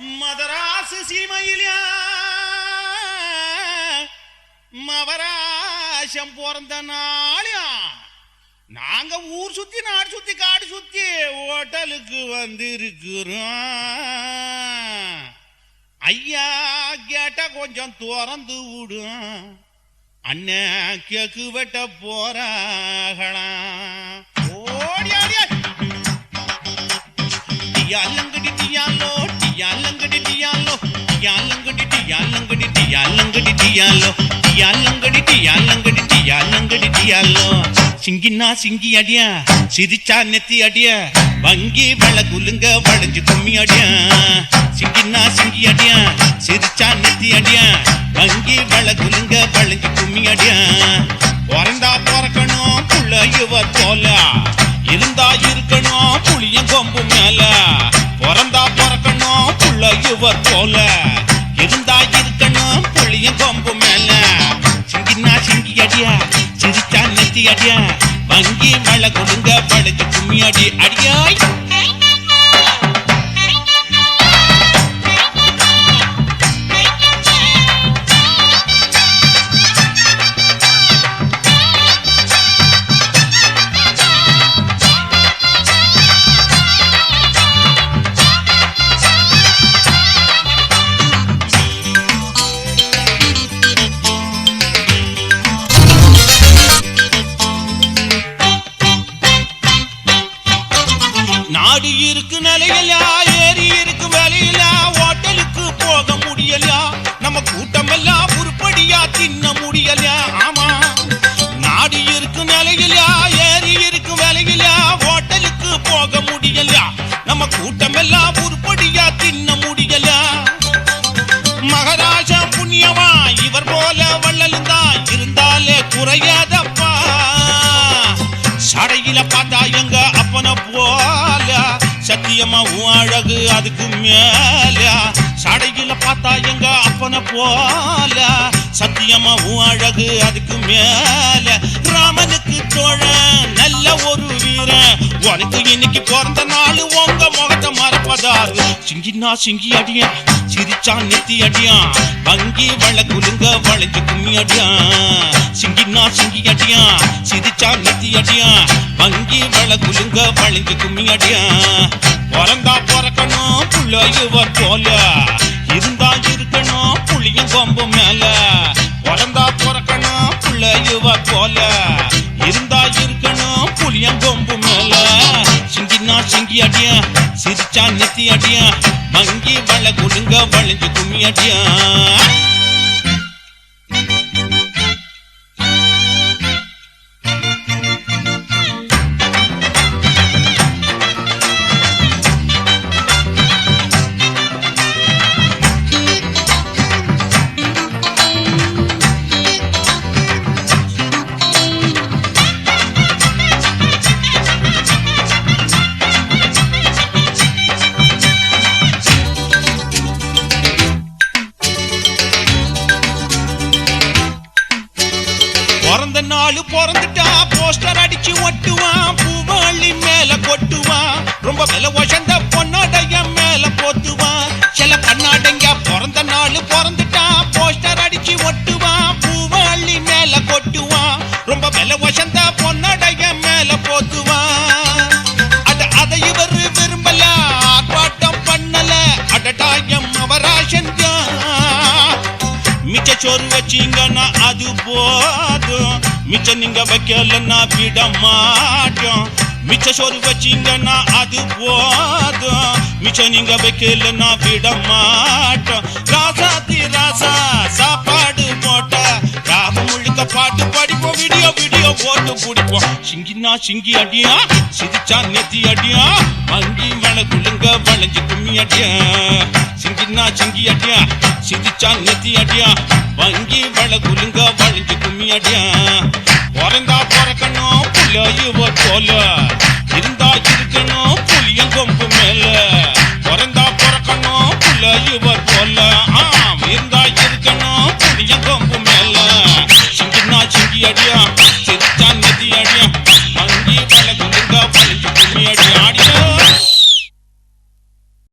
மதராசு சீமையில மவராசம் பிறந்த நாளியா நாங்க ஊர் சுத்தி நாடு சுத்தி காடு சுத்தி ஹோட்டலுக்கு வந்திருக்கிறோம். ஐயா கேட்டா கொஞ்சம் திறந்து விடும். அண்ணன் கேக்கு வெட்ட போறாங்களாம். ஓடியாடியா டியாலங்கடி டியாலோ டியாலங்கடி டியாலோ டியாலங்கடி டியாலங்கடி டியாலங்கடி டியாலோ டியாலங்கடி டியாலங்கடி டியாலங்கடி டியாலோ. சிங்கினா சிங்கி அடியா சிரிச்சா நெத்தி அடியா வங்கி வள குலுங்க வளைஞ்சு கும்மி அடியா. சிங்கினா சிங்கி அடியா சிரிச்சா நெத்தி அடியா வங்கி வள குலுங்க வளைஞ்சு கும்மி அடியா. பிறந்தா பிறக்கணும் புள்ள இவர் போல இருந்தா இருக்கணும் புளிய கொம்பு மேல. பிறந்தா பிறக்கணும் புள்ள இவர் போல இருந்தா இருக்கணும் புளிய கொம்பு மேல. சிங்கினா சிங்கி அடியா சிரிச்சா நெத்தி அடியா வங்கி மழை கொடுங்க படைச்சு கும்மி அடி அடியாய். நாடு இருக்கு நிலையில ஏறி இருக்கு வேலையில ஹோட்டலுக்கு போக முடியல. நம்ம கூட்டம் எல்லாம் உருப்படியா தின்ன முடியல. ஆமா நாடு இருக்கு நிலையில ஏறி இருக்கு வேலையில ஹோட்டலுக்கு போக முடியல. நம்ம கூட்டம் எல்லாம் உருப்படியா தின்ன முடியல. மகாராஜா புண்ணியமா இவர் போல வள்ளலும் தான் இருந்தாலே குறையாதப்பா. சடையில பார்த்தா எங்க அப்பன போல சத்தியமா அழகு அதுக்கு மேல. சடையில பார்த்தா எங்க அப்பன போல சத்தியமா அழகு அதுக்கு மேல. ராமனுக்கு தோழன் நல்ல ஒரு வீரன் உனக்கு இன்னைக்கு பிறந்த நாள் உங்க முகத்தை மறப்பதாரு. சிங்கினா சிங்கி அடியா சிரிச்சா நெத்தி அடியா வங்கி வள குலுங்க வளைஞ்சு கும்மி அடியா. சிங்கினா சிங்கி அடியா சிரிச்சா நெத்தி அடியா வங்கி வள குலுங்க வளைஞ்சு கும்மி அடியா. பிறந்தா பிறக்கணும் புள்ள இவர் போல இருந்தா இருக்கணும் புளிய கொம்பு மேல. பிறந்தா பிறக்கணும் புள்ள இவர் போல இருந்தா இருக்கணும் புளிய கொம்பு மேல. சிங்கினா சிங்கி அடியா சிரிச்சா நெத்தி அடியா வங்கி வள குலுங்க வளைஞ்சு கும்மி அடியா. பிறந்த நாள் பிறந்துட்டா போஸ்டர் அடிச்சு ஒட்டுவான். பூவாளி மேல கொட்டுவான். ரொம்ப விலை உயர்ந்த பொன்னாடைய மேல போத்துவான். சில கண்ணாடைங்க பிறந்த நாள் பிறந்துட்டா போஸ்டர் அடிச்சு ஒட்டுவான். பூவாளி மேல கொட்டுவான். ரொம்ப விலை உயர்ந்த பொன்னாடைய மேல போத்துவான். அதை இவர் விரும்பல ஆர்ப்பாட்டம் பண்ணல. அடடாயம் அவராசன் மிச்ச சோறு வச்சீங்கன்னா அது போதும். மிச்ச நீங்க வைக்கலன்னா விட மாட்டோம். மிச்ச சோறு வச்சீங்கன்னா அது போதும். மிச்ச நீங்க வைக்கலன்னா விட மாட்டோம். ராசாத்தி ராசா சாப்பாடு போட்ட ராவு முழுக்க பாட்டு படிப்போம். வீடியோ வீடியோ போட்டு பிடிப்போம். சிங்கினா சிங்கி அடியா சிரிச்சா நெத்தி அடியா வங்கி வள குலுங்க வளைஞ்சு கும்மி அடியா. சிங்கினா சிங்கி அடியா சிரிச்சா நெத்தி அடியா வங்கி வள குலுங்க வளைஞ்சு கும்மி அடியா. பிறந்தா பிறக்கணும் புள்ள இவர் போல இருந்தா இருக்கணும் புளிய கொம்பு மேல.